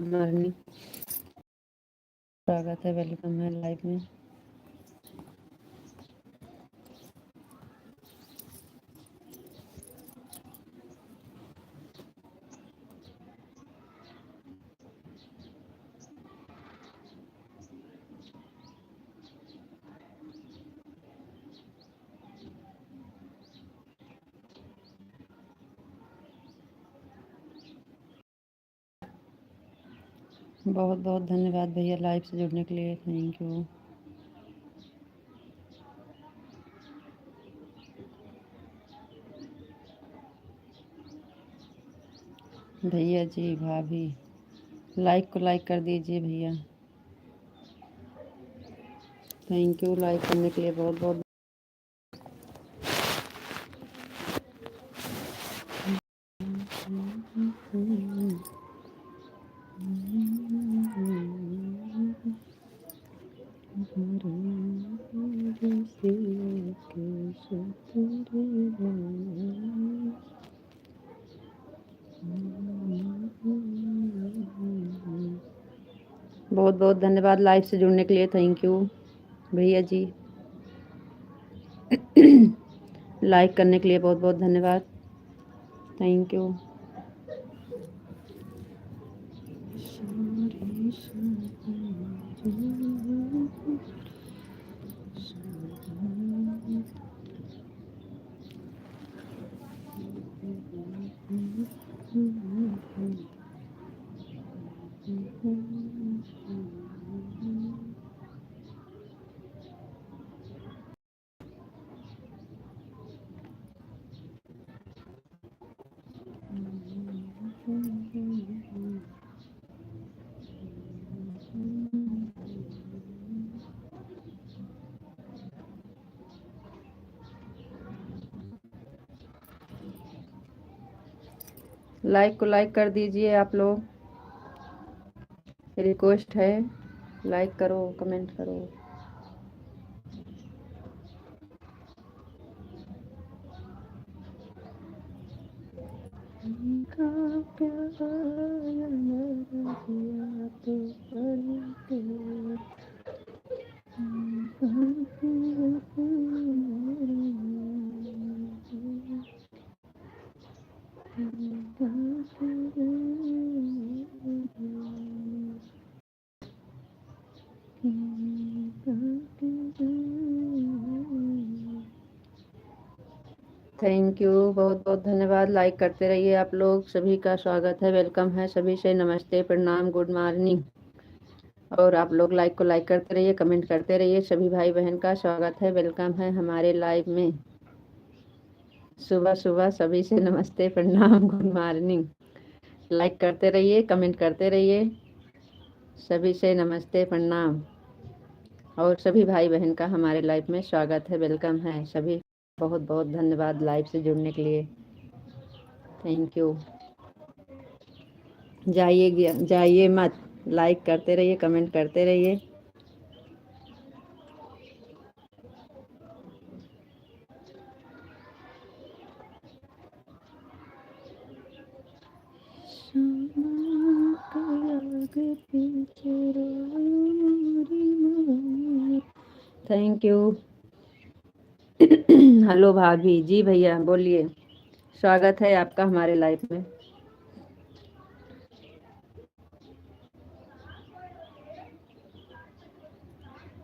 Morning, स्वागत है, welcome है लाइव में। बहुत बहुत धन्यवाद भैया लाइव से जुड़ने के लिए, थैंक यू। भैया जी, भाभी, लाइक को लाइक कर दीजिए भैया, थैंक यू लाइक करने के लिए बहुत बहुत। बहुत बहुत धन्यवाद लाइव से जुड़ने के लिए, थैंक यू भैया जी। लाइक करने के लिए बहुत बहुत धन्यवाद, थैंक यू। लाइक को लाइक कर दीजिए आप लोग, रिक्वेस्ट है, लाइक करो, कमेंट करो। थैंक यू, बहुत बहुत धन्यवाद। लाइक करते रहिए आप लोग, सभी का स्वागत है, वेलकम है, सभी से नमस्ते, प्रणाम, गुड मॉर्निंग। और आप लोग लाइक को लाइक करते रहिए, कमेंट करते रहिए, सभी भाई बहन का स्वागत है, वेलकम है हमारे लाइव में। सुबह सुबह सभी से नमस्ते, प्रणाम, गुड मॉर्निंग। लाइक करते रहिए, कमेंट करते रहिए, सभी से नमस्ते, प्रणाम। और सभी भाई बहन का हमारे लाइव में स्वागत है, वेलकम है सभी। बहुत बहुत धन्यवाद लाइव से जुड़ने के लिए, थैंक यू। जाइए मत, लाइक करते रहिए, कमेंट करते रहिए। Thank you. हेलो भाभी जी, भैया बोलिए, स्वागत है आपका हमारे लाइफ में।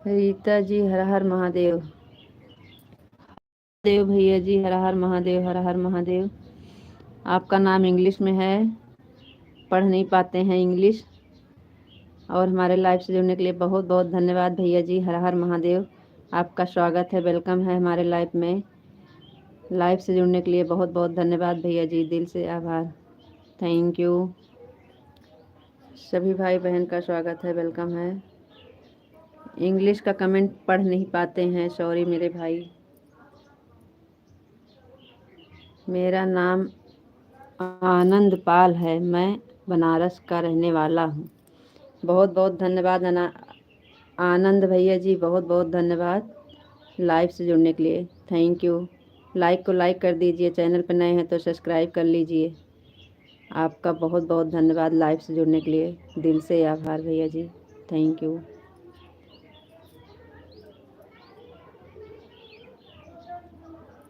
रीता जी, हर हर महादेव। देव भैया जी, हर हर महादेव, हर हर महादेव। आपका नाम इंग्लिश में है, पढ़ नहीं पाते हैं इंग्लिश, और हमारे लाइव से जुड़ने के लिए बहुत बहुत धन्यवाद भैया जी, हर हर महादेव। आपका स्वागत है, वेलकम है हमारे लाइव में। लाइव से जुड़ने के लिए बहुत बहुत धन्यवाद भैया जी, दिल से आभार, थैंक यू। सभी भाई बहन का स्वागत है, वेलकम है। इंग्लिश का कमेंट पढ़ नहीं पाते हैं, सॉरी मेरे भाई। मेरा नाम आनंद पाल है, मैं बनारस का रहने वाला हूँ। बहुत बहुत धन्यवाद आनंद भैया जी, बहुत बहुत धन्यवाद लाइव से जुड़ने के लिए, थैंक यू। लाइक को लाइक कर दीजिए, चैनल पर नए हैं तो सब्सक्राइब कर लीजिए। आपका बहुत बहुत धन्यवाद लाइव से जुड़ने के लिए, दिल से आभार भैया जी, थैंक यू।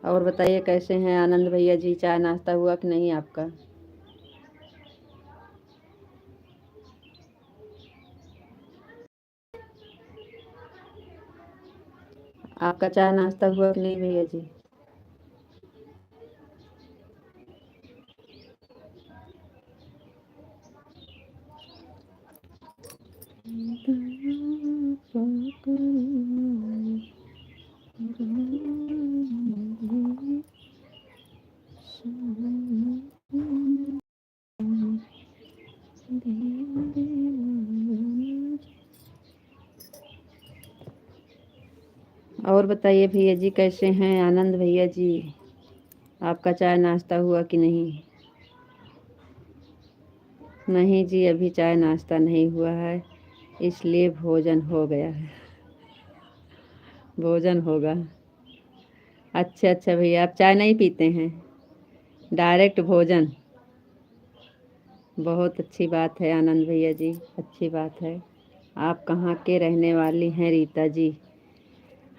और बताइए कैसे हैं आनंद भैया जी, चाय नाश्ता हुआ कि नहीं आपका? आपका चाय नाश्ता हुआ कि नहीं भैया जी? और बताइए भैया जी कैसे हैं आनंद भैया जी, आपका चाय नाश्ता हुआ कि नहीं? नहीं जी, अभी चाय नाश्ता नहीं हुआ है, इसलिए भोजन हो गया है, भोजन होगा। अच्छा अच्छा भैया, आप चाय नहीं पीते हैं, डायरेक्ट भोजन। बहुत अच्छी बात है आनंद भैया जी, अच्छी बात है। आप कहाँ के रहने वाली हैं रीता जी?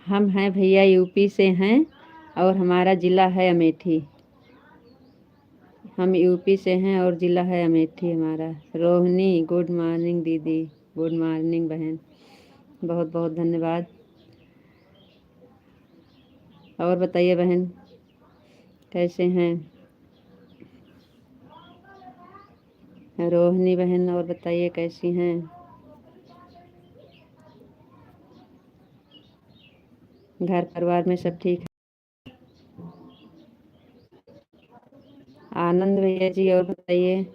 हम हैं भैया यूपी से हैं, और हमारा ज़िला है अमेठी। हम यूपी से हैं और ज़िला है अमेठी हमारा। रोहिणी, गुड मॉर्निंग दीदी, गुड मॉर्निंग बहन, बहुत बहुत धन्यवाद। और बताइए बहन कैसे हैं रोहिणी बहन, और बताइए कैसी हैं? घर परिवार में सब ठीक है? आनंद भैया जी और बताइए।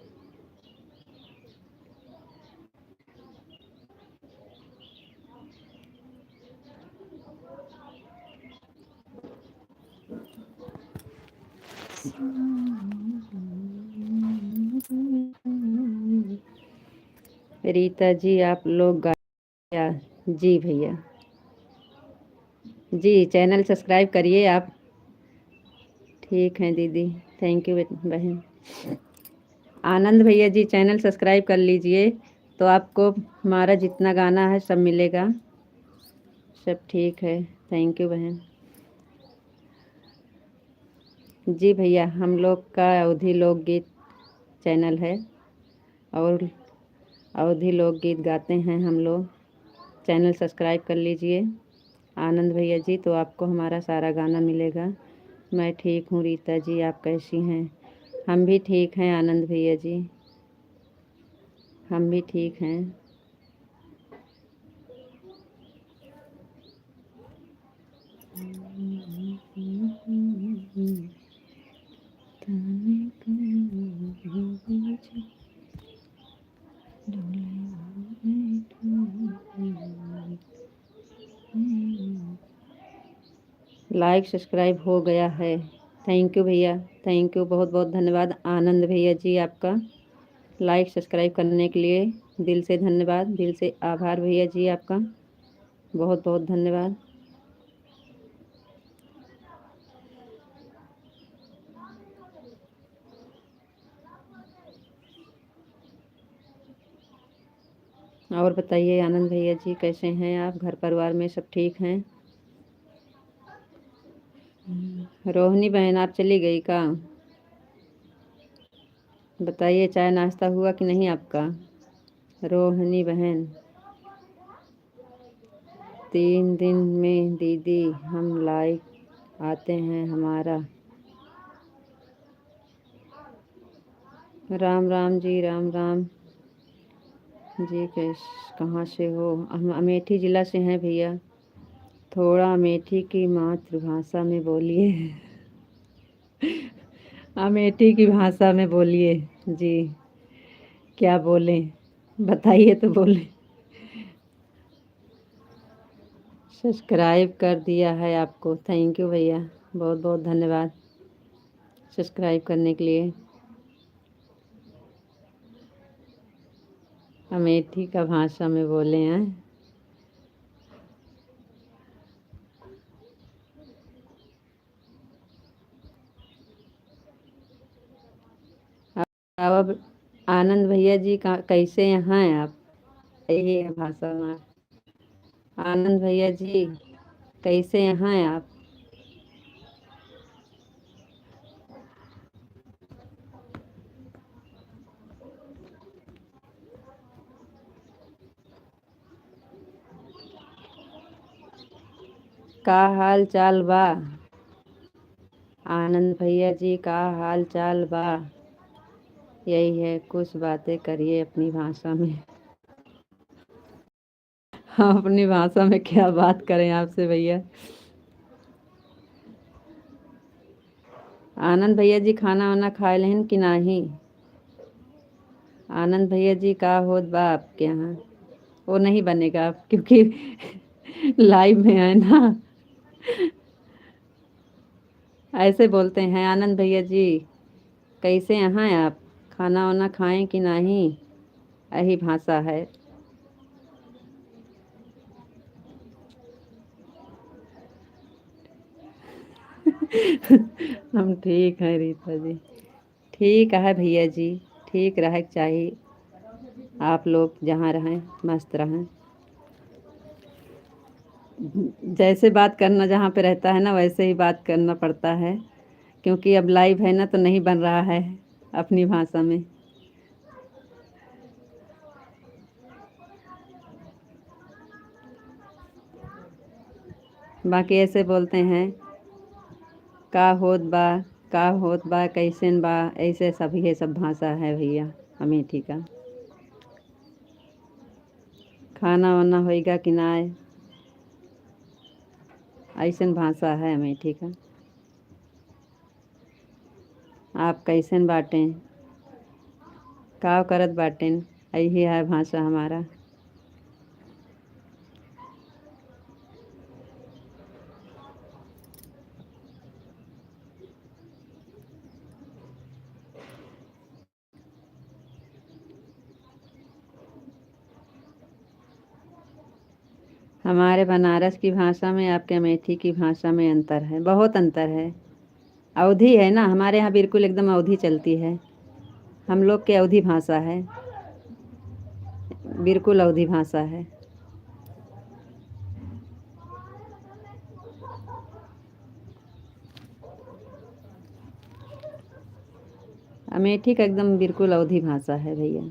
रीता जी आप लोग गाया? जी भैया जी, चैनल सब्सक्राइब करिए आप। ठीक है दीदी, थैंक यू बहन। आनंद भैया जी चैनल सब्सक्राइब कर लीजिए, तो आपको हमारा जितना गाना है सब मिलेगा। सब ठीक है, थैंक यू बहन। जी भैया, हम लोग का अवधी लोकगीत चैनल है, और अवधी लोकगीत गाते हैं हम लोग। चैनल सब्सक्राइब कर लीजिए आनंद भैया जी, तो आपको हमारा सारा गाना मिलेगा। मैं ठीक हूँ रीता जी, आप कैसी हैं? हम भी ठीक हैं आनंद भैया जी, हम भी ठीक हैं। लाइक सब्सक्राइब हो गया है, थैंक यू भैया, थैंक यू, बहुत बहुत धन्यवाद आनंद भैया जी आपका लाइक सब्सक्राइब करने के लिए। दिल से धन्यवाद, दिल से आभार भैया जी आपका, बहुत बहुत धन्यवाद। और बताइए आनंद भैया जी कैसे हैं आप? घर परिवार में सब ठीक हैं? रोहिणी बहन आप चली गई का? बताइए चाय नाश्ता हुआ कि नहीं आपका? रोहिणी बहन, 3 दिन में दीदी हम लाइव आते हैं हमारा। राम राम जी, राम राम जी, कहाँ से हो? हम अमेठी ज़िला से हैं भैया। थोड़ा अमेठी की मातृभाषा में बोलिए, अमेठी की भाषा में बोलिए जी। क्या बोलें, बताइए तो बोलें। सब्सक्राइब कर दिया है आपको, थैंक यू भैया, बहुत बहुत धन्यवाद सब्सक्राइब करने के लिए। अमेठी का भाषा में बोले हैं। आओ अब आनंद भैया जी का कैसे हैं आप? यही है भाषा हमारी। आनंद भैया जी कैसे हैं आप? का हाल चाल बा? आनंद भैया जी का हाल चाल बा? यही है, कुछ बातें करिए अपनी भाषा में। हम अपनी भाषा में क्या बात करें आपसे भैया? आनंद भैया जी खाना वाना खाए लेन कि नाही? आनंद भैया जी का होत बा आपके यहाँ? वो नहीं बनेगा क्योंकि लाइव में है ना। ऐसे बोलते हैं आनंद भैया जी कैसे हैं आप? खाना वाना खाएं कि नहीं? यही भाषा है। हम ठीक हैं रीता जी। ठीक है भैया जी, ठीक रहे चाहिए। आप लोग जहाँ रहें मस्त रहें। जैसे बात करना जहाँ पे रहता है ना वैसे ही बात करना पड़ता है, क्योंकि अब लाइव है ना तो नहीं बन रहा है अपनी भाषा में। बाकी ऐसे बोलते हैं का होत बा, का होत बा, कैसन बा, ऐसे सब ये सब भाषा है भैया अमेठी का। खाना वाना होएगा कि ना? ऐसन भाषा है अमेठी का। आप कैसन बाटें? का करत बाटें? यही है भाषा हमारा। हमारे बनारस की भाषा में आपके अमेठी की भाषा में अंतर है, बहुत अंतर है। अवधी है ना हमारे यहाँ, बिल्कुल एकदम अवधी चलती है। हम लोग की अवधी भाषा है, बिल्कुल अवधी भाषा है। अमेठी का एकदम बिल्कुल अवधी भाषा है भैया।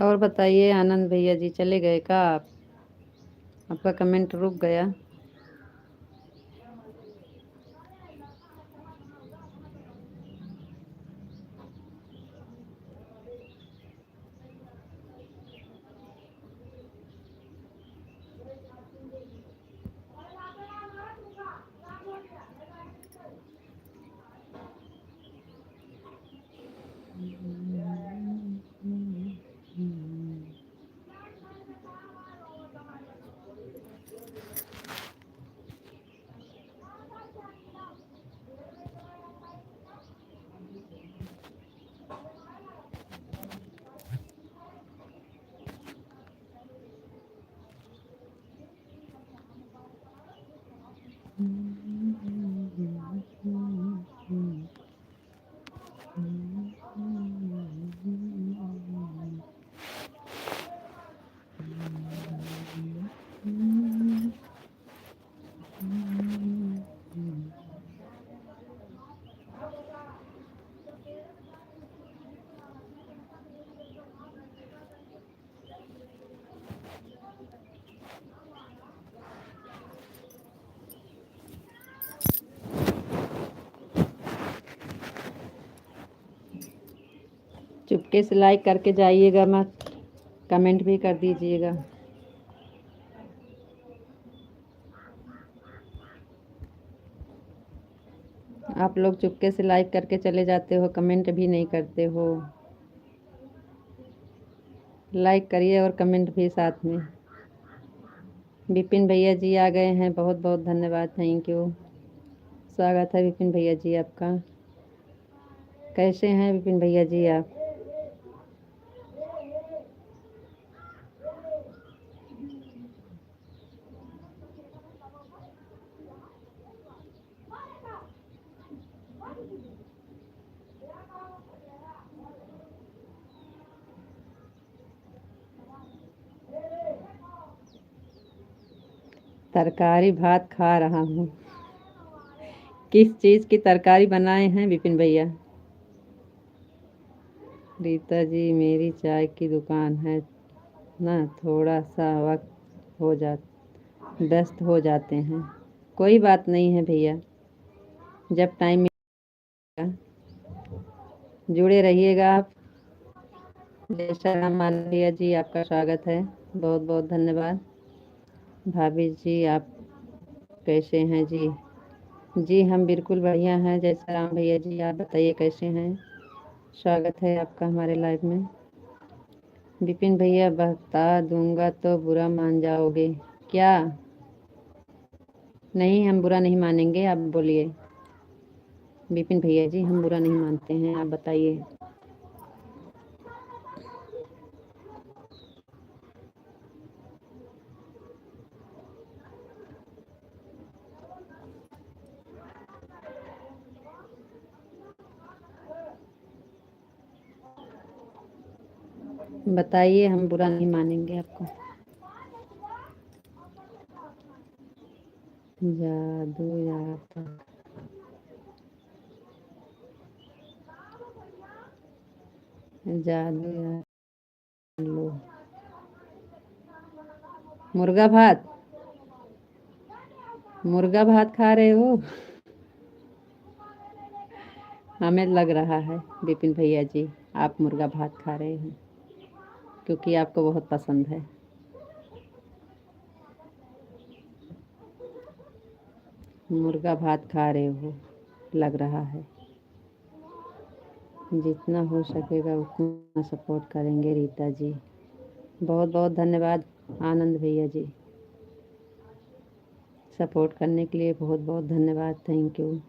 और बताइए आनंद भैया जी चले गए का आप? आपका कमेंट रुक गया। चुपके से लाइक करके जाइएगा मत, कमेंट भी कर दीजिएगा। आप लोग चुपके से लाइक करके चले जाते हो, कमेंट भी नहीं करते हो। लाइक करिए और कमेंट भी साथ में। विपिन भैया जी आ गए हैं, बहुत बहुत धन्यवाद, थैंक यू। स्वागत है विपिन भैया जी आपका। कैसे हैं विपिन भैया जी आप? तरकारी भात खा रहा हूँ। किस चीज़ की तरकारी बनाए हैं विपिन भैया? रीता जी, मेरी चाय की दुकान है ना, थोड़ा सा वक्त हो जा व्यस्त हो जाते हैं। कोई बात नहीं है भैया, जब टाइम मिलेगा जुड़े रहिएगा आप। जय श्री राम मानवीय जी, आपका स्वागत है, बहुत बहुत धन्यवाद। भाभी जी आप कैसे हैं जी? जी हम बिल्कुल बढ़िया हैं। जय श्री राम भैया जी, आप बताइए कैसे हैं? स्वागत है आपका हमारे लाइव में। विपिन भैया, बता दूंगा तो बुरा मान जाओगे क्या? नहीं, हम बुरा नहीं मानेंगे, आप बोलिए। विपिन भैया जी, हम बुरा नहीं मानते हैं, आप बताइए। बताइए, हम बुरा नहीं मानेंगे आपको। जादू आता जादू लो मुर्गा भात, मुर्गा भात खा रहे हो? हमें लग रहा है विपिन भैया जी आप मुर्गा भात खा रहे हैं, क्योंकि आपको बहुत पसंद है। मुर्गा भात खा रहे हो लग रहा है। जितना हो सकेगा उतना सपोर्ट करेंगे रीता जी। बहुत बहुत धन्यवाद आनंद भैया जी, सपोर्ट करने के लिए बहुत बहुत धन्यवाद, थैंक यू।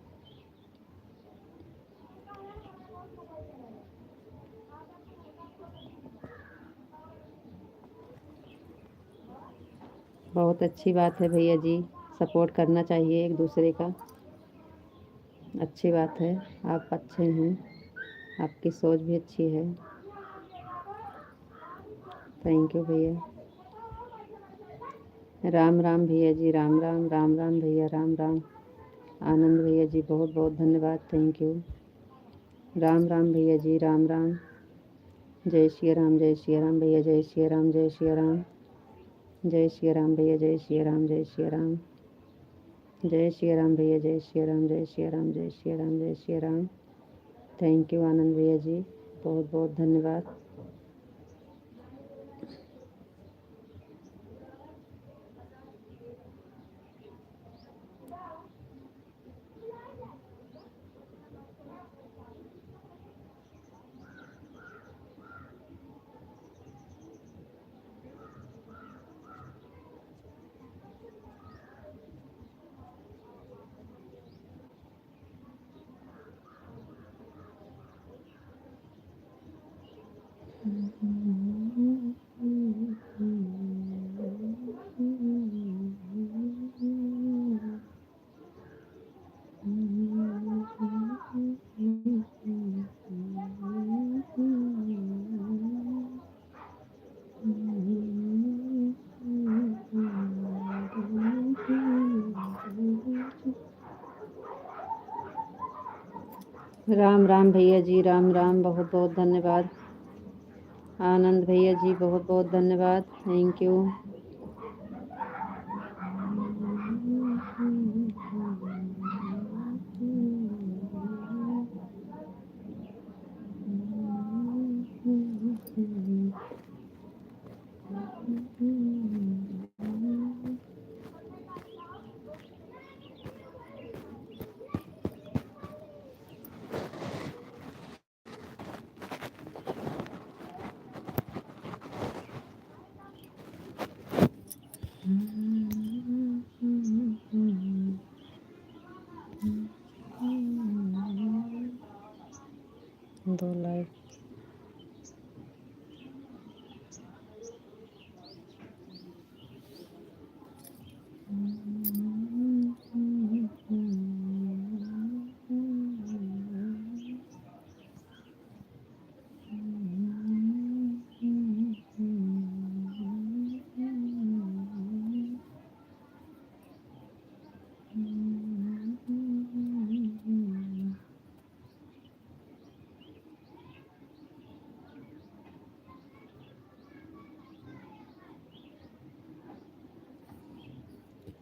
बहुत अच्छी बात है भैया जी, सपोर्ट करना चाहिए एक दूसरे का, अच्छी बात है। आप अच्छे हैं, आपकी सोच भी अच्छी है, थैंक यू भैया। राम राम भैया जी, राम राम, राम राम भैया, राम राम। आनंद भैया जी बहुत बहुत धन्यवाद, थैंक यू। राम राम भैया जी, राम राम। जय श्री राम, जय श्री राम भैया, जय श्री राम, जय श्री राम। जय श्री राम भैया, जय श्री राम, जय श्री राम। जय श्री राम भैया, जय श्री राम, जय श्री राम, जय श्री राम, जय श्री राम। थैंक यू आनंद भैया जी, बहुत बहुत धन्यवाद। राम राम भैया जी, राम राम, बहुत बहुत धन्यवाद। आनंद भैया जी बहुत बहुत धन्यवाद, थैंक यू। 2 लाइक।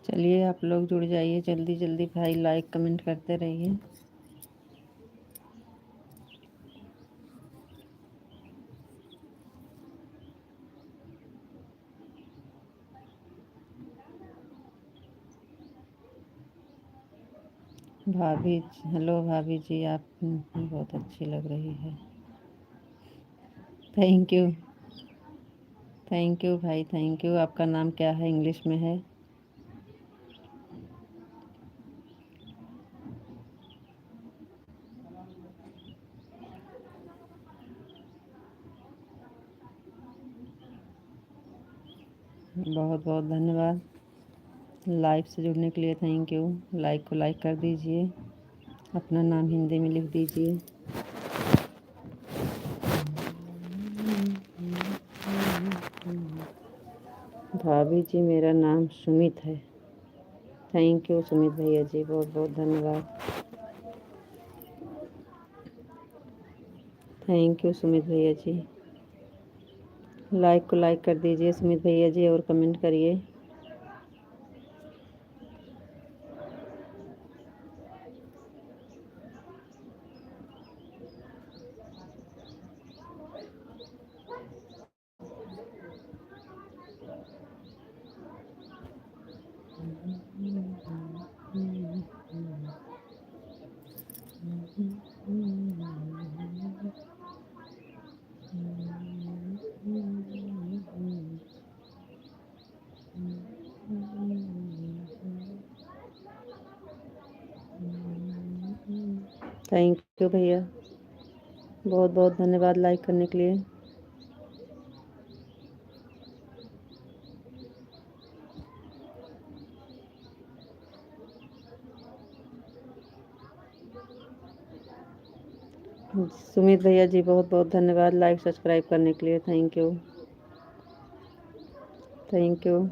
चलिए आप लोग जुड़ जाइए जल्दी जल्दी भाई, लाइक कमेंट करते रहिए। भाभी, हेलो भाभी जी, आप बहुत अच्छी लग रही है। थैंक यू, थैंक यू भाई, थैंक यू। आपका नाम क्या है, इंग्लिश में है? बहुत बहुत धन्यवाद लाइव से जुड़ने के लिए, थैंक यू। लाइक को लाइक कर दीजिए, अपना नाम हिंदी में लिख दीजिए। भाभी जी मेरा नाम सुमित है। थैंक यू सुमित भैया जी, बहुत बहुत धन्यवाद। थैंक यू सुमित भैया जी। लाइक को लाइक कर दीजिए सुमित भैया जी, और कमेंट करिए। थैंक यू भैया, बहुत बहुत धन्यवाद लाइक करने के लिए। सुमित भैया जी बहुत बहुत धन्यवाद लाइक सब्सक्राइब करने के लिए, थैंक यू, थैंक यू।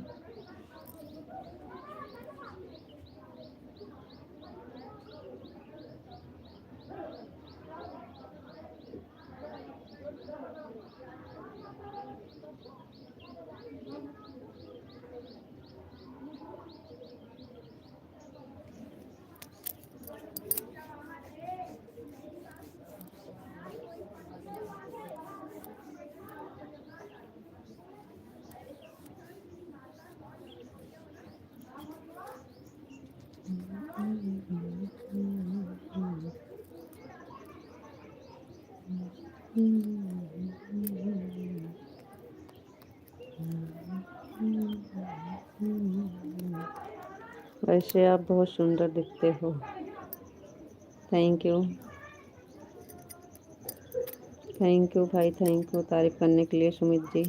वैसे आप बहुत सुंदर दिखते हो। थैंक यू, थैंक यू भाई, थैंक यू तारीफ करने के लिए सुमित जी।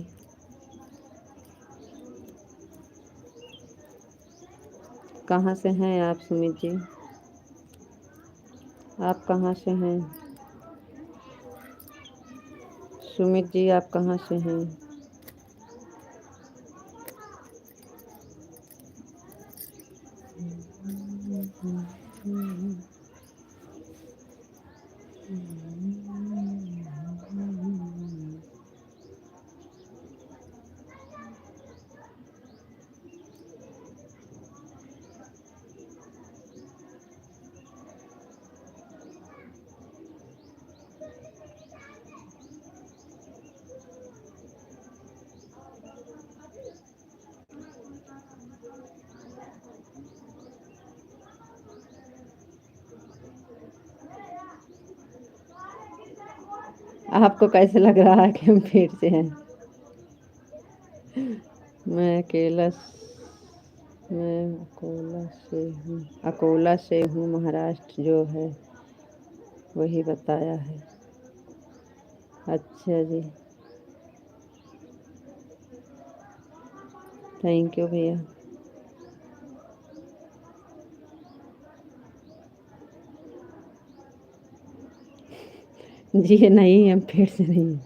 कहाँ से हैं आप सुमित जी? आप कहाँ से हैं सुमित जी, आप कहाँ से हैं? आपको कैसे लग रहा है कि हम भीड़ से हैं? मैं अकोला से हूँ, महाराष्ट्र जो है वही बताया है। अच्छा जी, थैंक यू भैया। जी ये नहीं, हम पेट से नहीं।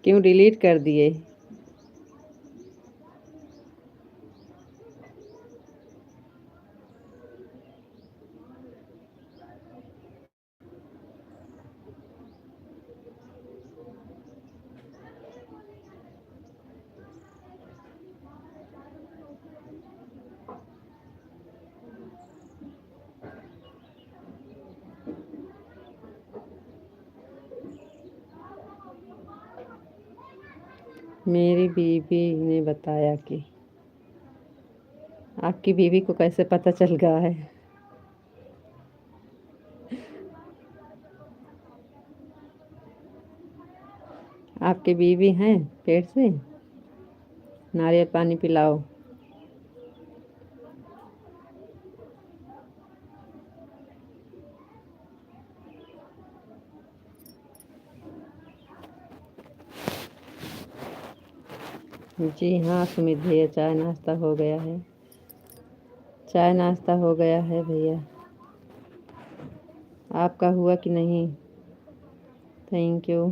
क्यों डिलीट कर दिए? मेरी बीवी ने बताया कि आपकी बीवी को कैसे पता चल गया है? आपकी बीवी हैं पेट से? नारियल पानी पिलाओ। जी हाँ सुमित भैया, चाय नाश्ता हो गया है। चाय नाश्ता हो गया है भैया। आपका हुआ कि नहीं? Thank you.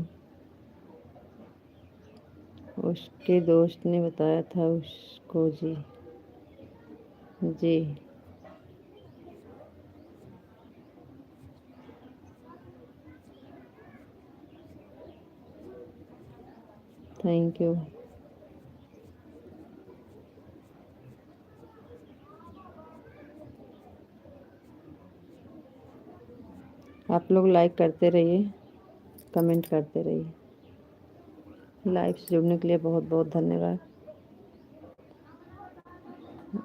उसके दोस्त ने बताया था उसको। जी जी, थैंक यू। आप लोग लाइक करते रहिए, कमेंट करते रहिए। लाइव से जुड़ने के लिए बहुत बहुत धन्यवाद।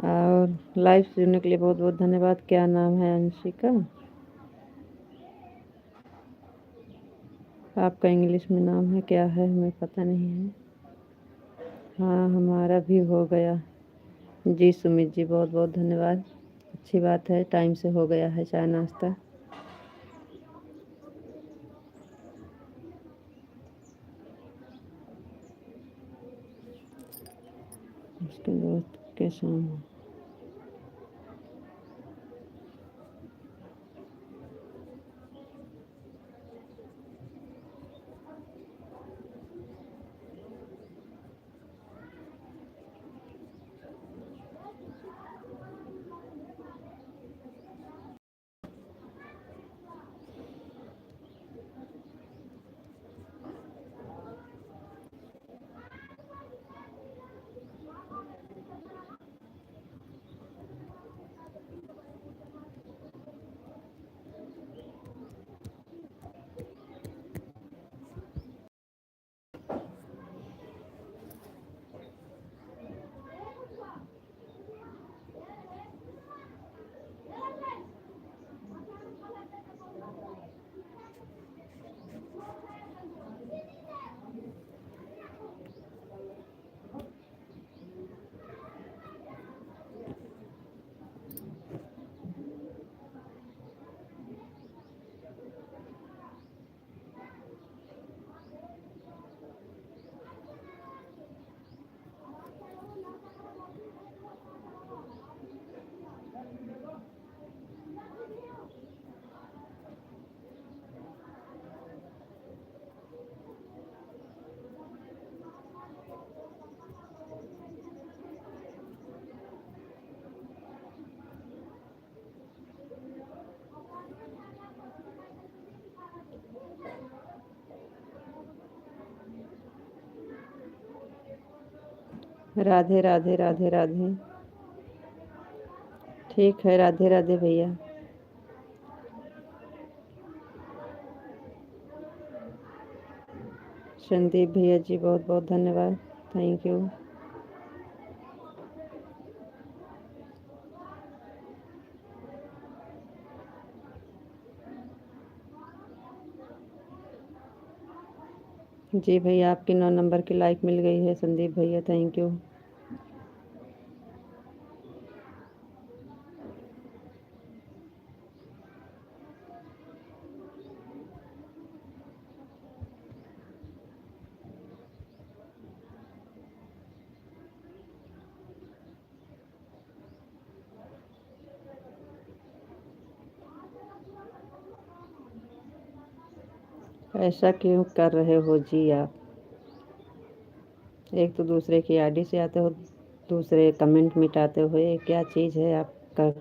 और लाइव से जुड़ने के लिए बहुत बहुत धन्यवाद। क्या नाम है? अंशिका। आपका इंग्लिश में नाम है क्या है? हमें पता नहीं है। हाँ हमारा भी हो गया। जी सुमित जी, बहुत बहुत धन्यवाद। अच्छी बात है, टाइम से हो गया है चाय नाश्ता। उसके दोस्त के सामने। राधे राधे राधे राधे। ठीक है, राधे राधे भैया। संदीप भैया जी, बहुत बहुत धन्यवाद। Thank you. जी भैया, आपकी 9 नंबर की लाइक मिल गई है संदीप भैया, थैंक यू। ऐसा क्यों कर रहे हो जी आप? एक तो दूसरे की आईडी से आते हो, दूसरे कमेंट मिटाते हो, ये क्या चीज़ है आपका?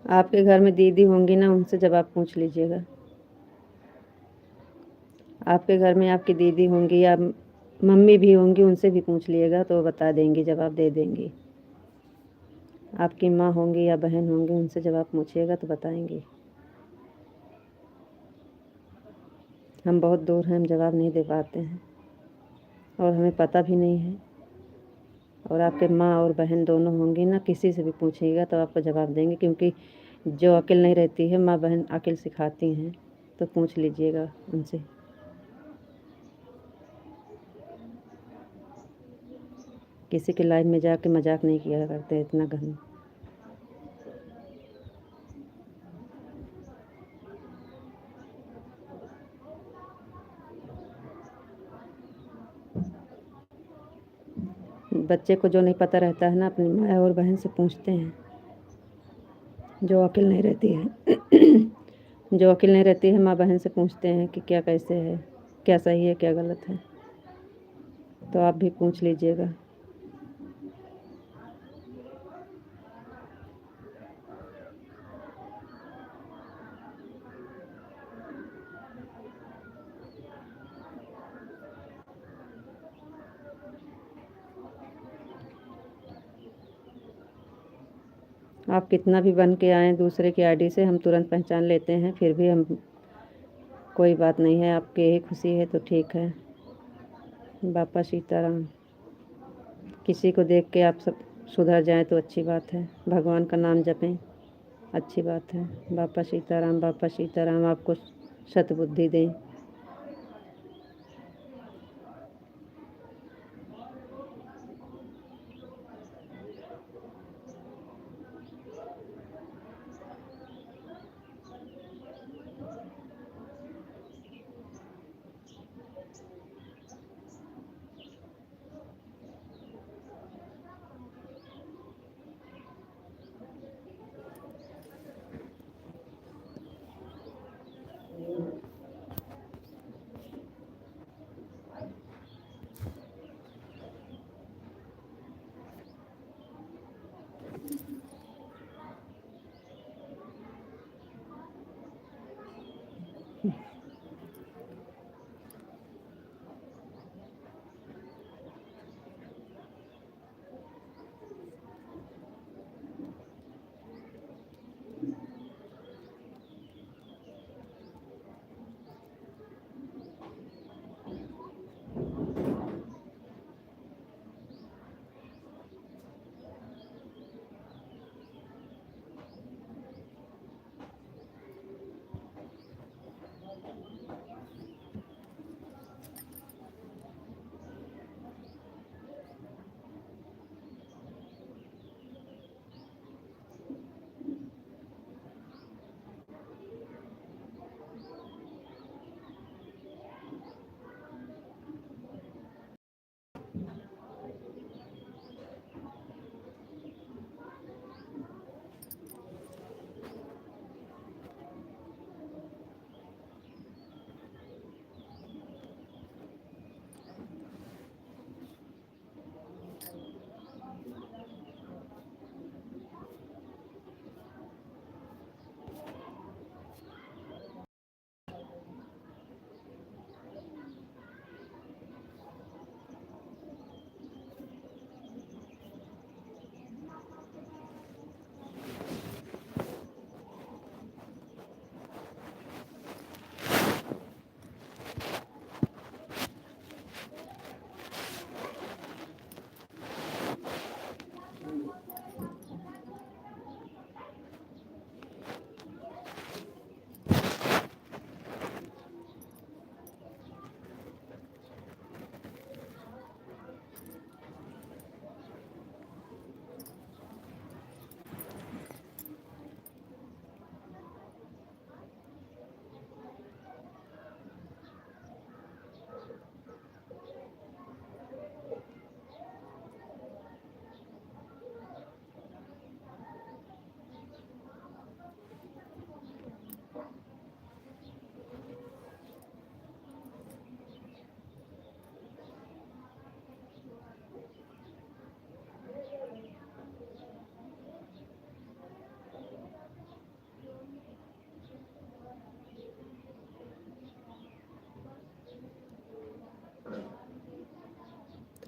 आपके घर में दीदी होंगी ना, उनसे जवाब पूछ लीजिएगा। आपके घर में आपकी दीदी होंगी या मम्मी भी होंगी, उनसे भी पूछ लिएगा तो वो बता देंगी, जवाब दे देंगी। आपकी माँ होंगी या बहन होंगी, उनसे जवाब पूछिएगा तो बताएंगी। हम बहुत दूर हैं, हम जवाब नहीं दे पाते हैं और हमें पता भी नहीं है। और आपके माँ और बहन दोनों होंगी ना, किसी से भी पूछिएगा तो आपको जवाब देंगे, क्योंकि जो अक्ल नहीं रहती है, माँ बहन अक्ल सिखाती हैं। तो पूछ लीजिएगा उनसे। किसी की लाइफ में जाके मजाक नहीं किया करते इतना गहन। बच्चे को जो नहीं पता रहता है ना, अपनी माँ और बहन से पूछते हैं। जो अक्ल नहीं रहती है जो अक्ल नहीं रहती है, माँ बहन से पूछते हैं कि क्या कैसे है, क्या सही है, क्या गलत है। तो आप भी पूछ लीजिएगा। आप कितना भी बन के आएँ दूसरे की आईडी से, हम तुरंत पहचान लेते हैं। फिर भी हम, कोई बात नहीं है, आपकी यही खुशी है तो ठीक है। बापा सीताराम। किसी को देख के आप सब सुधर जाएं तो अच्छी बात है, भगवान का नाम जपें, अच्छी बात है। बापा सीताराम, बापा सीताराम आपको सतबुद्धि दें।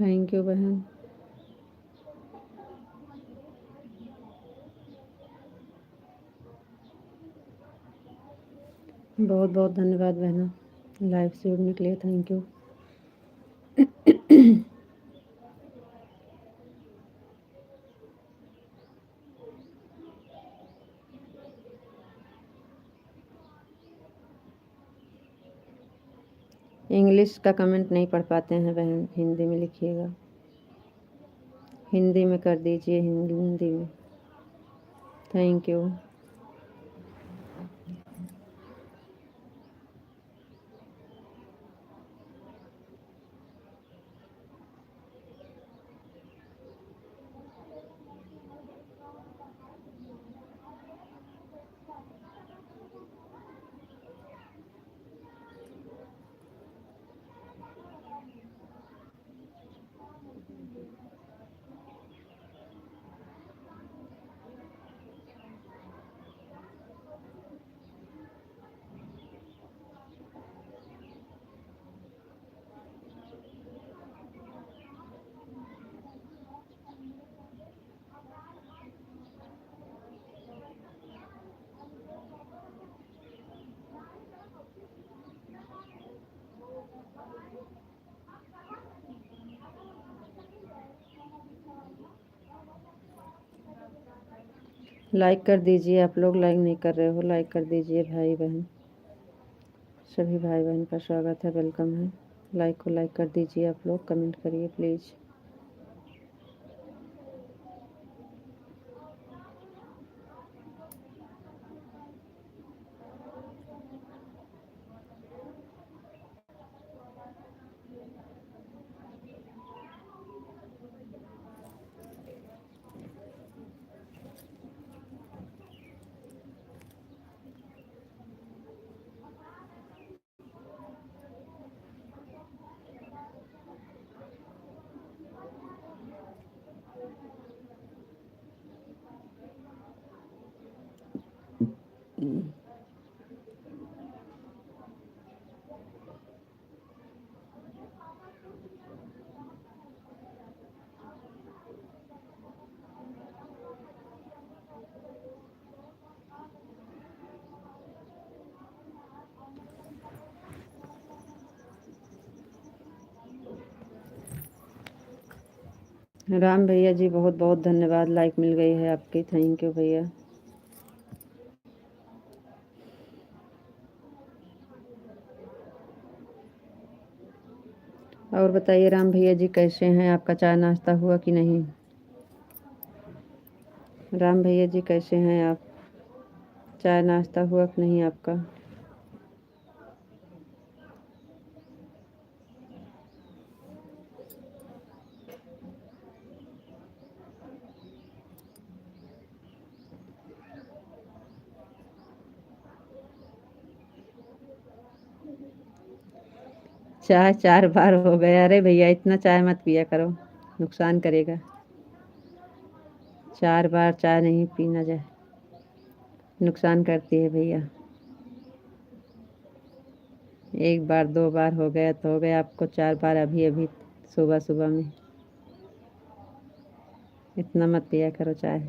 थैंक यू बहन। बहुत बहुत धन्यवाद बहना, लाइव से जुड़ने के लिए थैंक यू। इंग्लिश का कमेंट नहीं पढ़ पाते हैं बहन, हिंदी में लिखिएगा, हिंदी में कर दीजिए, हिंदी में। Thank you. लाइक कर दीजिए, आप लोग लाइक नहीं कर रहे हो, लाइक कर दीजिए भाई बहन, सभी भाई बहन का स्वागत है, वेलकम है। लाइक को लाइक कर दीजिए, आप लोग कमेंट करिए प्लीज़। राम भैया जी बहुत बहुत धन्यवाद, लाइक मिल गई है आपकी, थैंक यू भैया। और बताइए राम भैया जी कैसे हैं, आपका चाय नाश्ता हुआ कि नहीं? राम भैया जी कैसे हैं आप, चाय नाश्ता हुआ कि नहीं आपका? चाय 4 बार हो गया, अरे भैया इतना चाय मत पिया करो, नुकसान करेगा। 4 बार चाय नहीं पीना जाए, नुकसान करती है भैया। 1 बार 2 बार हो गया तो हो गया, आपको 4 बार अभी अभी सुबह सुबह में। इतना मत पिया करो चाय।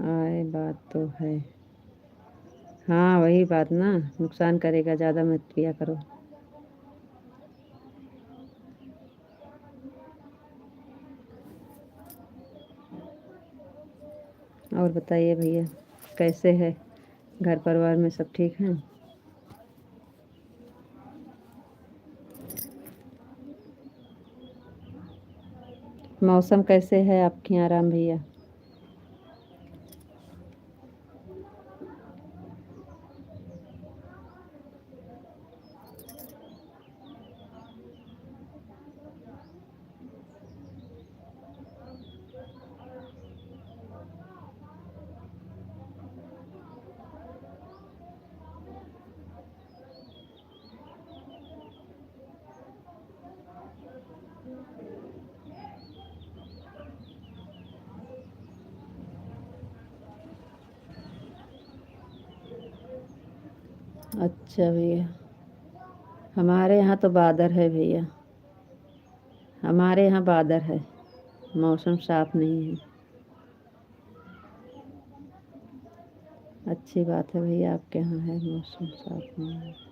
आए बात तो है, हाँ वही बात ना, नुकसान करेगा, ज़्यादा मत पिया करो। और बताइए भैया कैसे है, घर परिवार में सब ठीक हैं? मौसम कैसे है आपके यहाँ राम भैया? अच्छा भैया, हमारे यहाँ तो बादल है भैया, हमारे यहाँ बादल है, मौसम साफ नहीं है। अच्छी बात है भैया, आपके यहाँ है मौसम साफ नहीं है।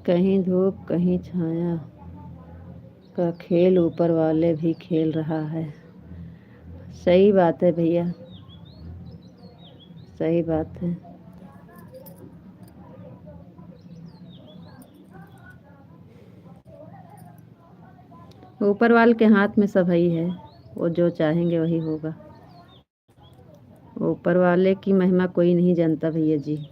कहीं धूप कहीं छाया का खेल ऊपर वाले भी खेल रहा है। सही बात है भैया, सही बात है। ऊपर वाले के हाथ में सब ही है, वो जो चाहेंगे वही होगा। ऊपर वाले की महिमा कोई नहीं जानता भैया जी।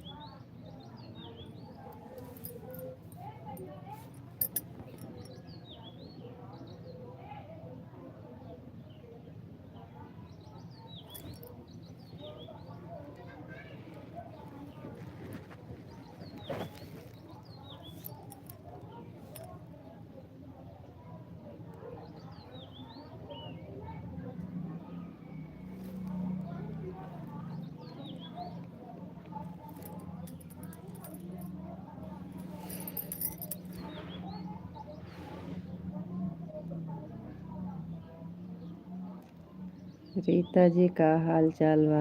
रीता जी का हाल चाल बा?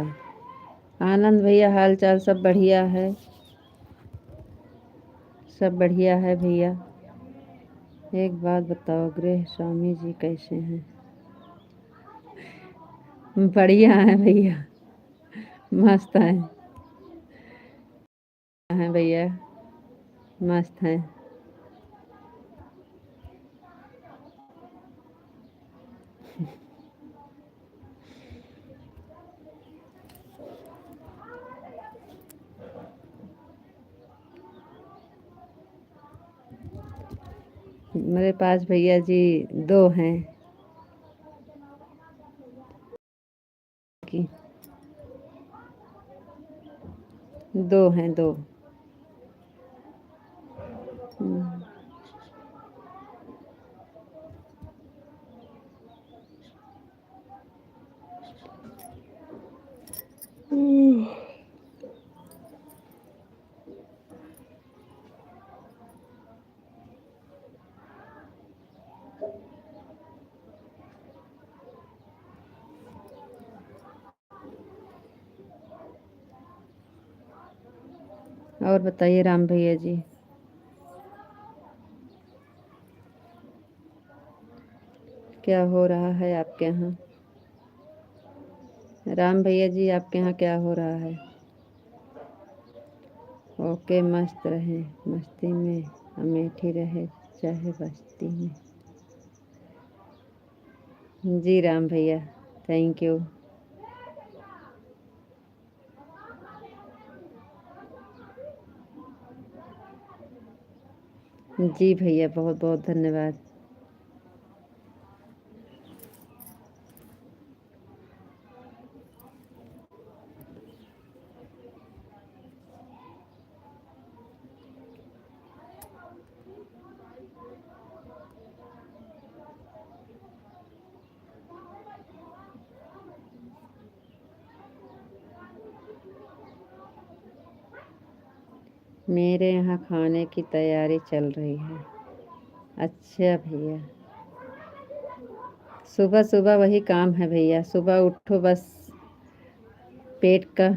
आनंद भैया हाल चाल सब बढ़िया है, सब बढ़िया है भैया। एक बात बताओ, गृह स्वामी जी कैसे हैं? बढ़िया है भैया, मस्त है भैया, मस्त है। मेरे पास भैया जी दो हैं कि दो हैं, दो। और बताइए राम भैया जी, क्या हो रहा है आपके यहाँ? राम भैया जी, आपके यहाँ क्या हो रहा है? ओके, मस्त रहे, मस्ती में अमेठी रहे, चाहे बस्ती में। जी राम भैया, थैंक यू। जी भैया, बहुत बहुत धन्यवाद। मेरे यहाँ खाने की तैयारी चल रही है। अच्छा भैया, सुबह सुबह वही काम है भैया, सुबह उठो बस पेट का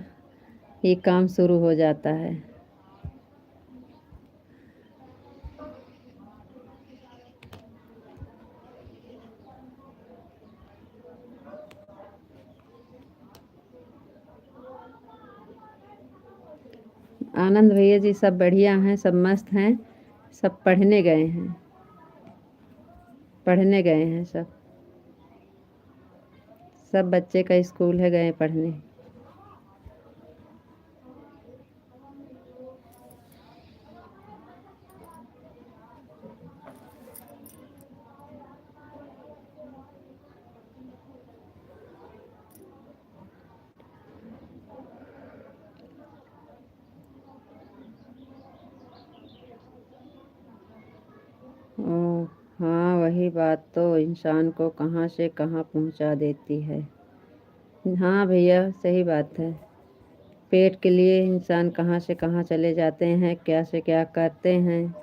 ही काम शुरू हो जाता है। आनंद भैया जी सब बढ़िया हैं, सब मस्त हैं, सब पढ़ने गए हैं सब। सब बच्चे का स्कूल है, गए पढ़ने। ओ, हाँ वही बात तो इंसान को कहाँ से कहाँ पहुँचा देती है। हाँ भैया सही बात है। पेट के लिए इंसान कहाँ से कहाँ चले जाते हैं, क्या से क्या करते हैं।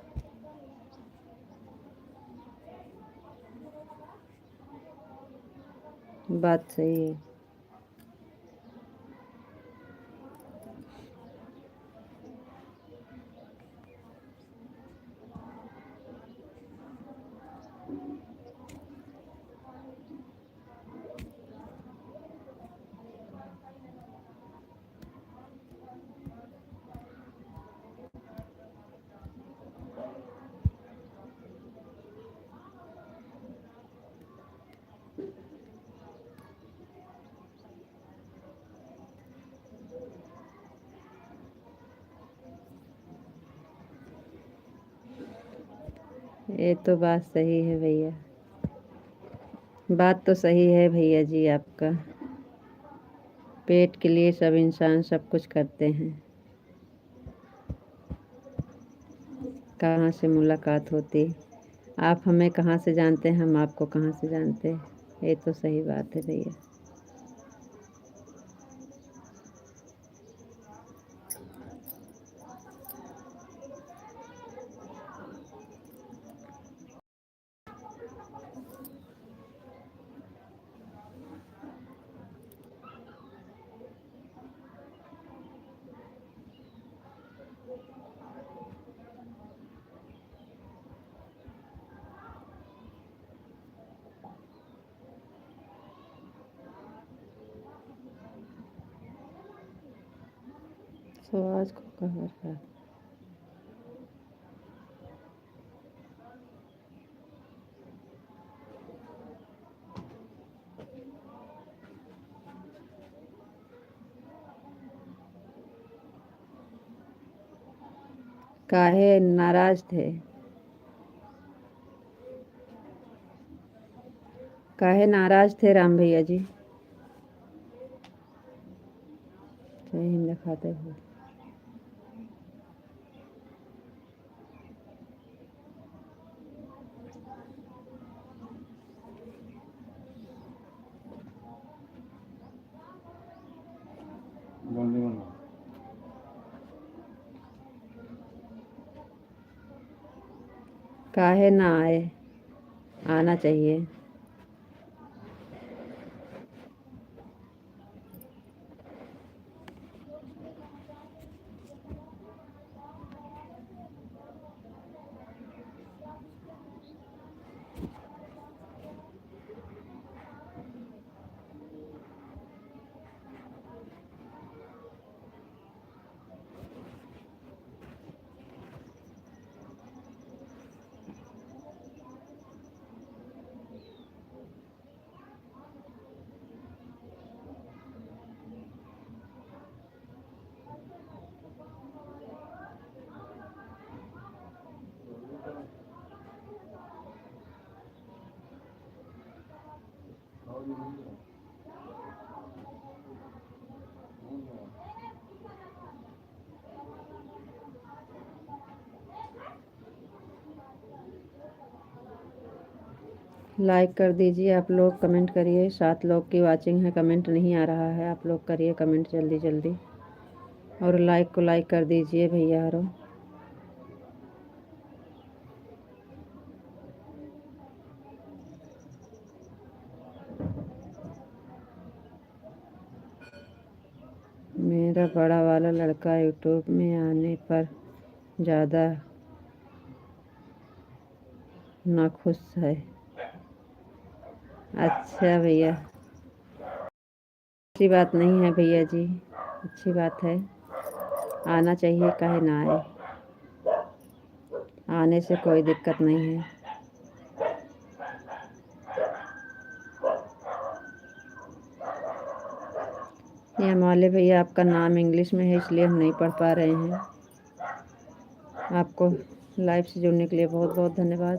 बात सही है। ये तो बात सही है भैया। बात तो सही है भैया जी आपका। पेट के लिए सब इंसान सब कुछ करते हैं। कहाँ से मुलाकात होती, आप हमें कहाँ से जानते हैं, हम आपको कहाँ से जानते हैं। ये तो सही बात है भैया। आज को कवर का काहे नाराज थे, काहे नाराज थे राम भैया जी। सही हिंद दिखाते हुए। काहे ना आए, आना चाहिए। लाइक कर दीजिए आप लोग, कमेंट करिए। 7 लोग की वाचिंग है, कमेंट नहीं आ रहा है। आप लोग करिए कमेंट जल्दी जल्दी, और लाइक को लाइक कर दीजिए भैया हरो। मेरा बड़ा वाला लड़का यूट्यूब में आने पर ज़्यादा नाखुश है। अच्छा भैया, अच्छी बात नहीं है भैया जी, अच्छी बात है। आना चाहिए, काहे ना आए, आने से कोई दिक्कत नहीं है। ये हमारे भैया, आपका नाम इंग्लिश में है इसलिए हम नहीं पढ़ पा रहे हैं। आपको लाइव से जुड़ने के लिए बहुत बहुत धन्यवाद।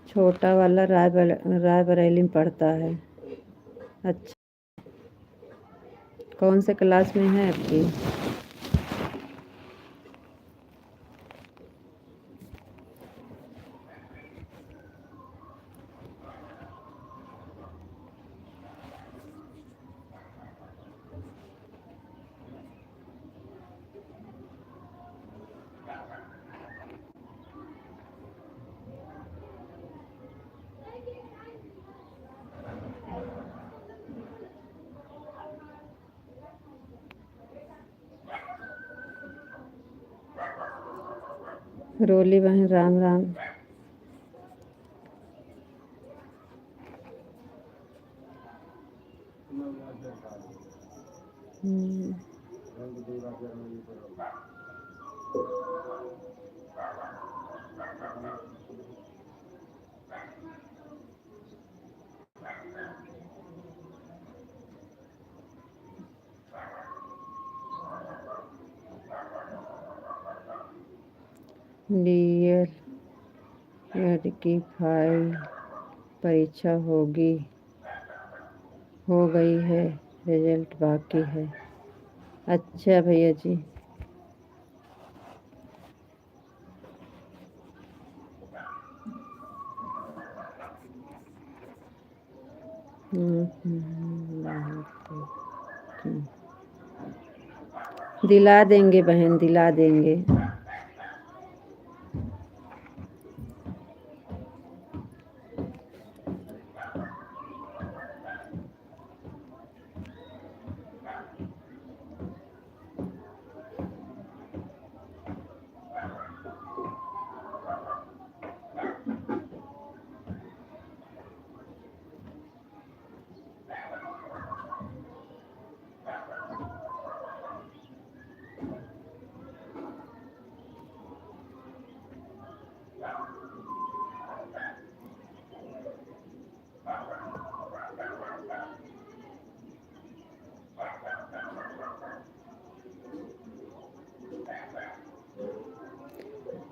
छोटा वाला रायबरेली में पढ़ता है। अच्छा, कौन से क्लास में है आपकी? रोली बहन, राम राम। डीएल एड की फाइल परीक्षा हो गई है, रिजल्ट बाकी है। अच्छा भैया जी। दिला देंगे बहन, दिला देंगे।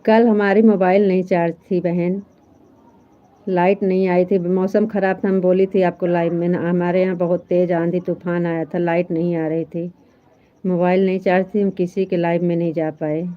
कल हमारी मोबाइल नहीं चार्ज थी बहन, लाइट नहीं आई थी, मौसम ख़राब था। हम बोली थी आपको लाइव में ना, हमारे यहाँ बहुत तेज़ आंधी तूफान आया था, लाइट नहीं आ रही थी, मोबाइल नहीं चार्ज थी, हम किसी के लाइव में नहीं जा पाए।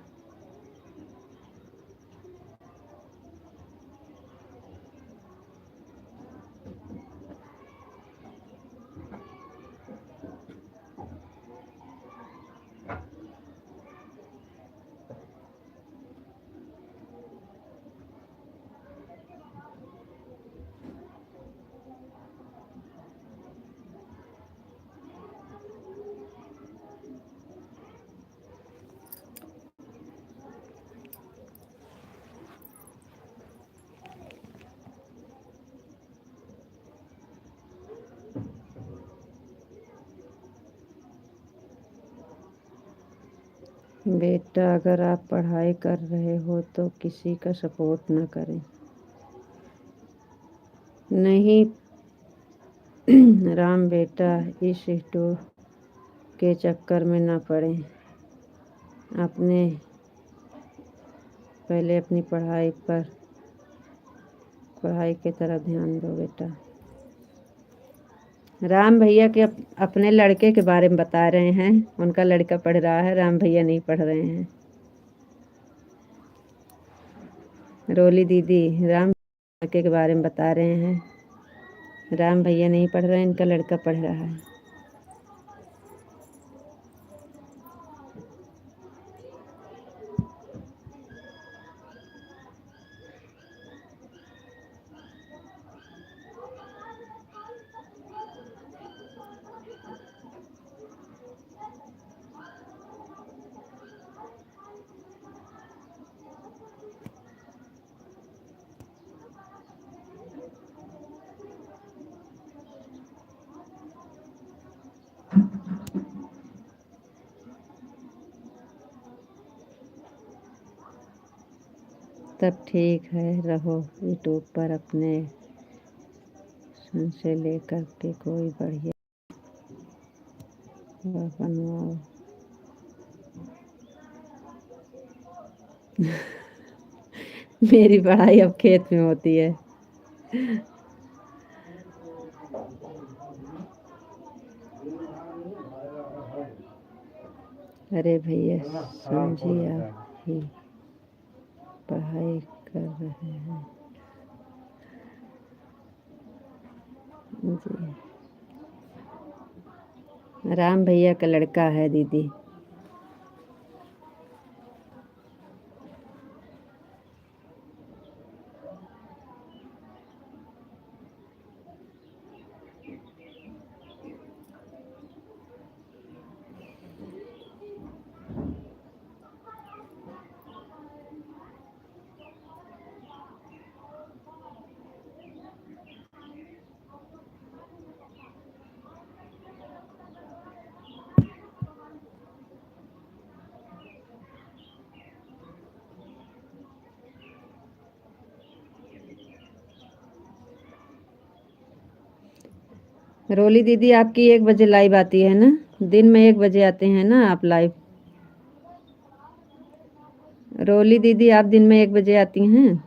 बेटा, अगर आप पढ़ाई कर रहे हो तो किसी का सपोर्ट ना करें। नहीं राम बेटा, इस स्टोव के चक्कर में ना पड़े। अपने पहले अपनी पढ़ाई की तरफ ध्यान दो बेटा। राम भैया के अपने लड़के के बारे में बता रहे हैं। उनका लड़का पढ़ रहा है, राम भैया नहीं पढ़ रहे हैं। रोली दीदी राम लड़के के बारे में बता रहे हैं। राम भैया नहीं पढ़ रहे हैं, इनका लड़का पढ़ रहा है। तब ठीक है, रहो यूट्यूब पर अपने से लेकर के कोई बढ़िया बनवाओ। मेरी पढ़ाई अब खेत में होती है। अरे भैया समझिए, आप ही पढ़ाई कर रहे हैं जी। राम भैया का लड़का है दीदी। रोली दीदी आपकी 1 बजे लाइव आती है ना? दिन में 1 बजे आते हैं ना आप लाइव? रोली दीदी आप दिन में 1 बजे आती हैं?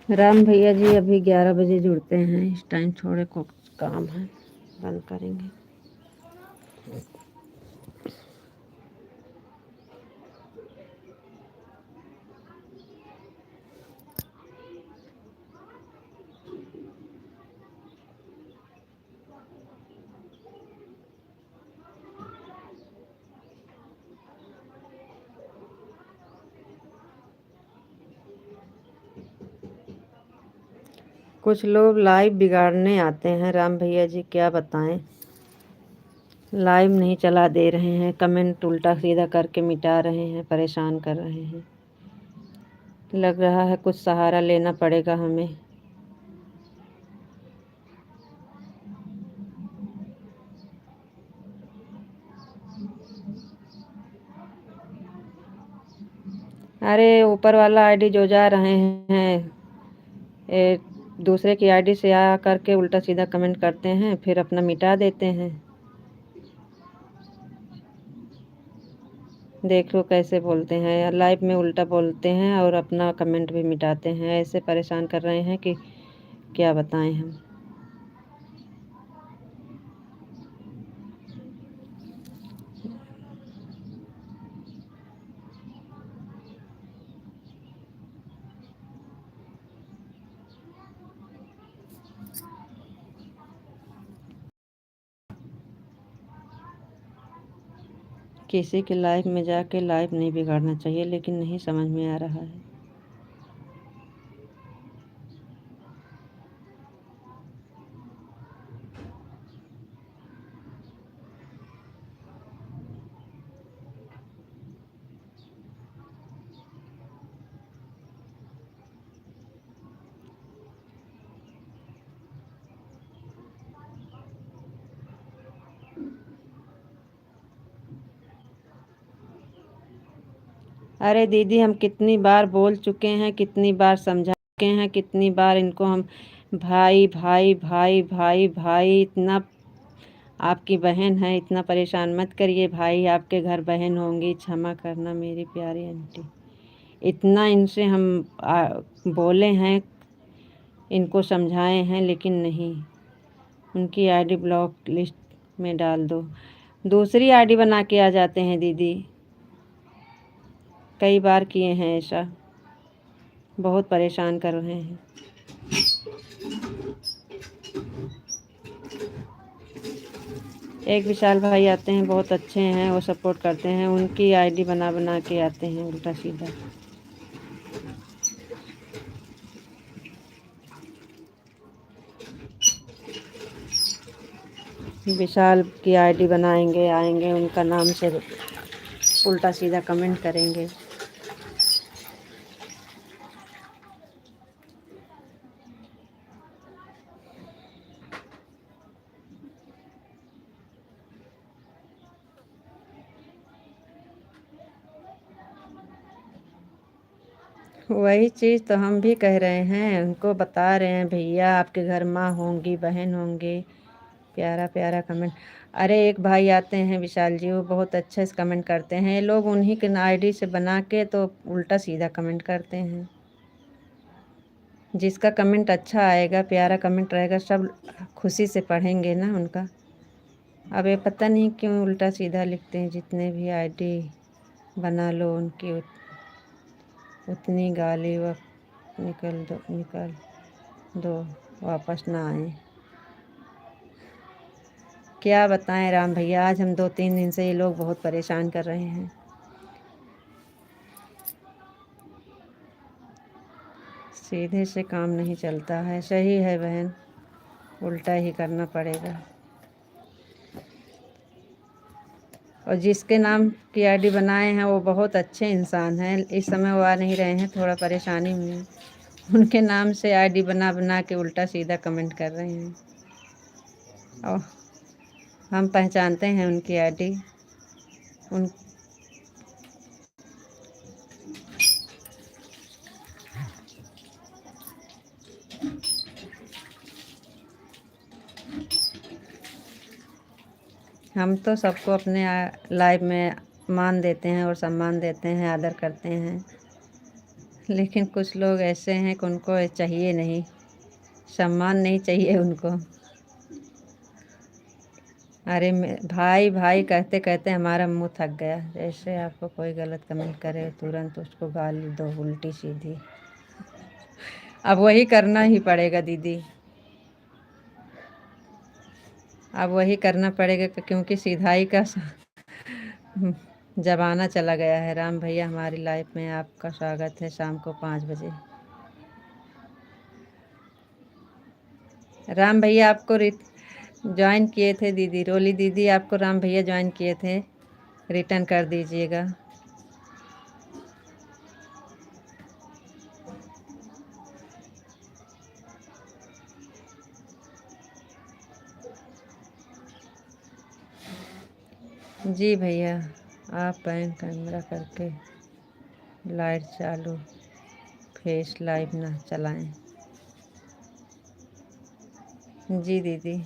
राम भैया जी अभी 11 बजे जुड़ते हैं। इस टाइम थोड़े को काम है, बंद करेंगे। कुछ लोग लाइव बिगाड़ने आते हैं, राम भैया जी क्या बताएं। लाइव नहीं चला दे रहे हैं, कमेंट उल्टा सीधा करके मिटा रहे हैं, परेशान कर रहे हैं। लग रहा है कुछ सहारा लेना पड़ेगा हमें। अरे ऊपर वाला आईडी जो जा रहे हैं, दूसरे की आईडी से आ करके उल्टा सीधा कमेंट करते हैं, फिर अपना मिटा देते हैं। देखो कैसे बोलते हैं, लाइव में उल्टा बोलते हैं और अपना कमेंट भी मिटाते हैं। ऐसे परेशान कर रहे हैं कि क्या बताएं हम। किसी के लाइव में जाके लाइव नहीं बिगाड़ना चाहिए, लेकिन नहीं समझ में आ रहा है। अरे दीदी, हम कितनी बार बोल चुके हैं, कितनी बार समझा चुके हैं, कितनी बार इनको हम भाई भाई भाई भाई भाई, इतना आपकी बहन है, इतना परेशान मत करिए भाई, आपके घर बहन होंगी, क्षमा करना मेरी प्यारी आंटी। इतना इनसे हम बोले हैं, इनको समझाए हैं, लेकिन नहीं। उनकी आईडी ब्लॉक लिस्ट में डाल दो। दूसरी आईडी बना के आ जाते हैं दीदी, कई बार किए हैं ऐसा। बहुत परेशान कर रहे हैं। एक विशाल भाई आते हैं, बहुत अच्छे हैं, वो सपोर्ट करते हैं, उनकी आईडी बना बना के आते हैं उल्टा सीधा। विशाल की आईडी बनाएंगे, आएंगे, उनका नाम से उल्टा सीधा कमेंट करेंगे। वही चीज़ तो हम भी कह रहे हैं, उनको बता रहे हैं, भैया आपके घर माँ होंगी, बहन होंगी। प्यारा प्यारा कमेंट। अरे एक भाई आते हैं विशाल जी, वो बहुत अच्छे से कमेंट करते हैं। ये लोग उन्हीं के आईडी से बना के तो उल्टा सीधा कमेंट करते हैं। जिसका कमेंट अच्छा आएगा, प्यारा कमेंट रहेगा, सब खुशी से पढ़ेंगे ना उनका। अब ये पता नहीं क्यों उल्टा सीधा लिखते हैं। जितने भी आईडी बना लो उनकी उतनी गाली व निकल दो, वापस ना आए। क्या बताएं राम भैया, आज हम 2-3 दिन से ये लोग बहुत परेशान कर रहे हैं। सीधे से काम नहीं चलता है। सही है बहन, उल्टा ही करना पड़ेगा। और जिसके नाम की आईडी बनाए हैं वो बहुत अच्छे इंसान हैं। इस समय वो आ नहीं रहे हैं, थोड़ा परेशानी में। उनके नाम से आईडी बना बना के उल्टा सीधा कमेंट कर रहे हैं। और हम पहचानते हैं उनकी आईडी। उन हम तो सबको अपने लाइफ में मान देते हैं और सम्मान देते हैं, आदर करते हैं। लेकिन कुछ लोग ऐसे हैं कि उनको चाहिए नहीं, सम्मान नहीं चाहिए उनको। अरे भाई भाई कहते कहते हमारा मुंह थक गया। जैसे आपको कोई गलत कमेंट करे तुरंत उसको गाली दो उल्टी सीधी। अब वही करना ही पड़ेगा दीदी, अब वही करना पड़ेगा क्योंकि सीधाई का जमाना चला गया है। राम भैया हमारी लाइफ में आपका स्वागत है शाम को 5 बजे। राम भैया आपको ज्वाइन किए थे दीदी, रोली दीदी आपको राम भैया ज्वाइन किए थे, रिटर्न कर दीजिएगा। जी भैया आप बैक कैमरा करके लाइट चालू फेस लाइव ना चलाएं। जी दीदी।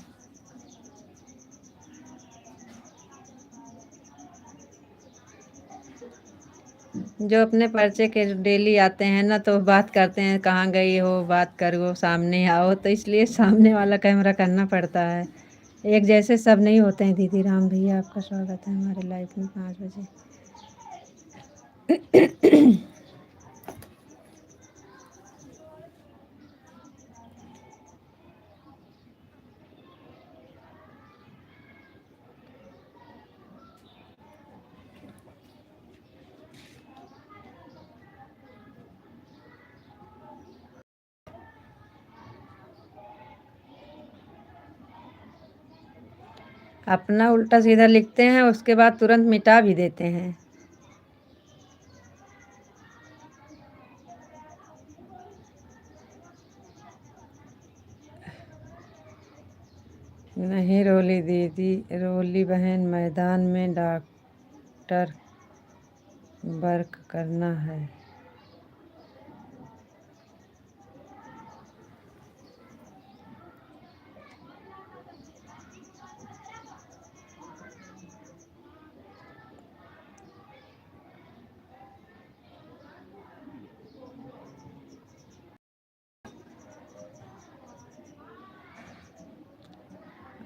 जो अपने पर्चे के डेली आते हैं ना तो बात करते हैं कहाँ गई हो, बात करो, सामने आओ, तो इसलिए सामने वाला कैमरा करना पड़ता है। एक जैसे सब नहीं होते हैं दीदी। राम भैया आपका स्वागत है हमारे लाइफ में 5 बजे। अपना उल्टा सीधा लिखते हैं उसके बाद तुरंत मिटा भी देते हैं। नहीं रोली दीदी, रोली बहन मैदान में डॉक्टर वर्क करना है।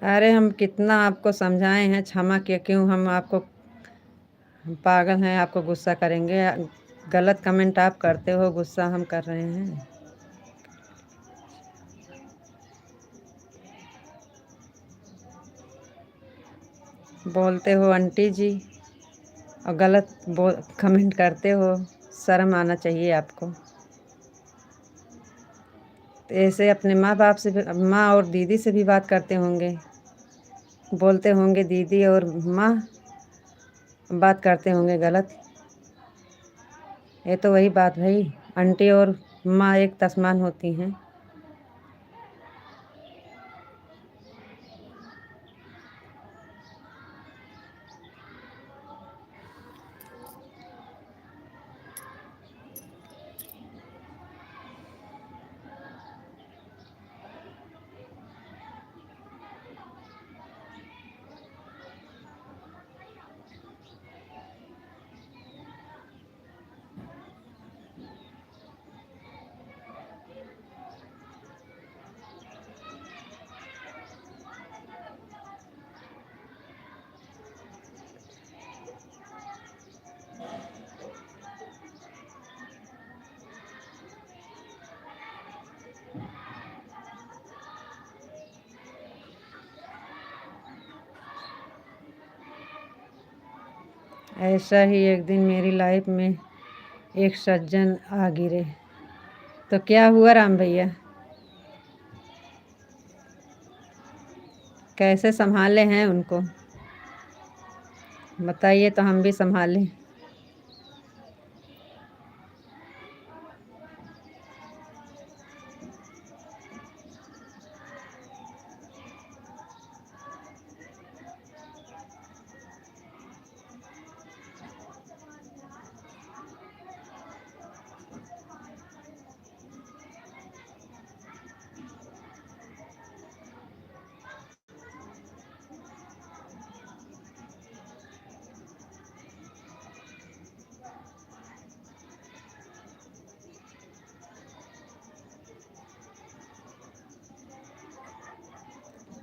अरे हम कितना आपको समझाए हैं, क्षमा किया क्यों हम आपको पागल हैं आपको गुस्सा करेंगे। गलत कमेंट आप करते हो, गुस्सा हम कर रहे हैं। बोलते हो आंटी जी और गलत कमेंट करते हो, शर्म आना चाहिए आपको। तो ऐसे अपने माँ बाप से माँ और दीदी से भी बात करते होंगे, बोलते होंगे दीदी और माँ बात करते होंगे गलत। ये तो वही बात भाई, आंटी और माँ एक तस्मान होती हैं। ऐसा ही एक दिन मेरी लाइफ में एक सज्जन आ गिरे तो क्या हुआ राम भैया, कैसे संभाले हैं उनको बताइए तो हम भी संभालें।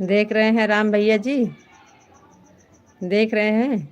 देख रहे हैं राम भैया जी, देख रहे हैं।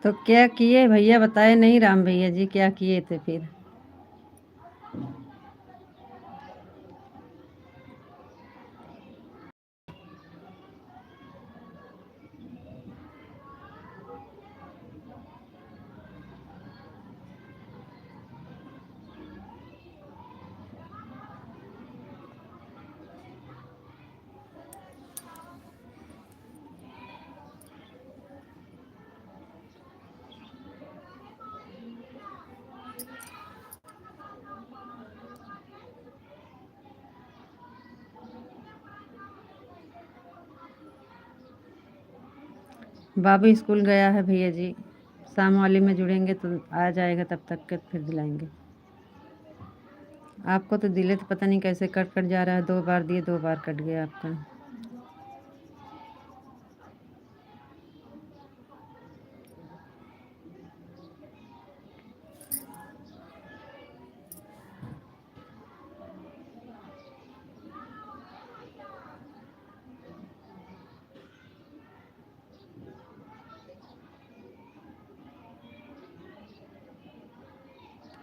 तो क्या किए भैया, बताए नहीं राम भैया जी, क्या किए थे फिर? बाबू स्कूल गया है भैया जी, शाम वाली में जुड़ेंगे तो आ जाएगा, तब तक के फिर दिलाएंगे। आपको तो दिले तो पता नहीं कैसे कट कट जा रहा है, 2 बार दिए 2 बार कट गया आपका।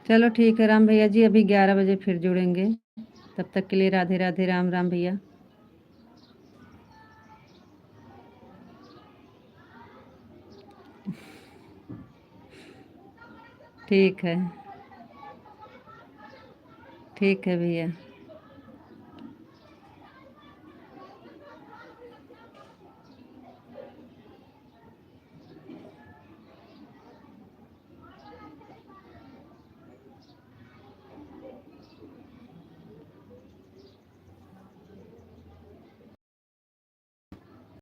चलो ठीक है राम भैया जी, अभी 11 बजे फिर जुड़ेंगे। तब तक के लिए राधे राधे, राम राम भैया। ठीक है, ठीक है भैया।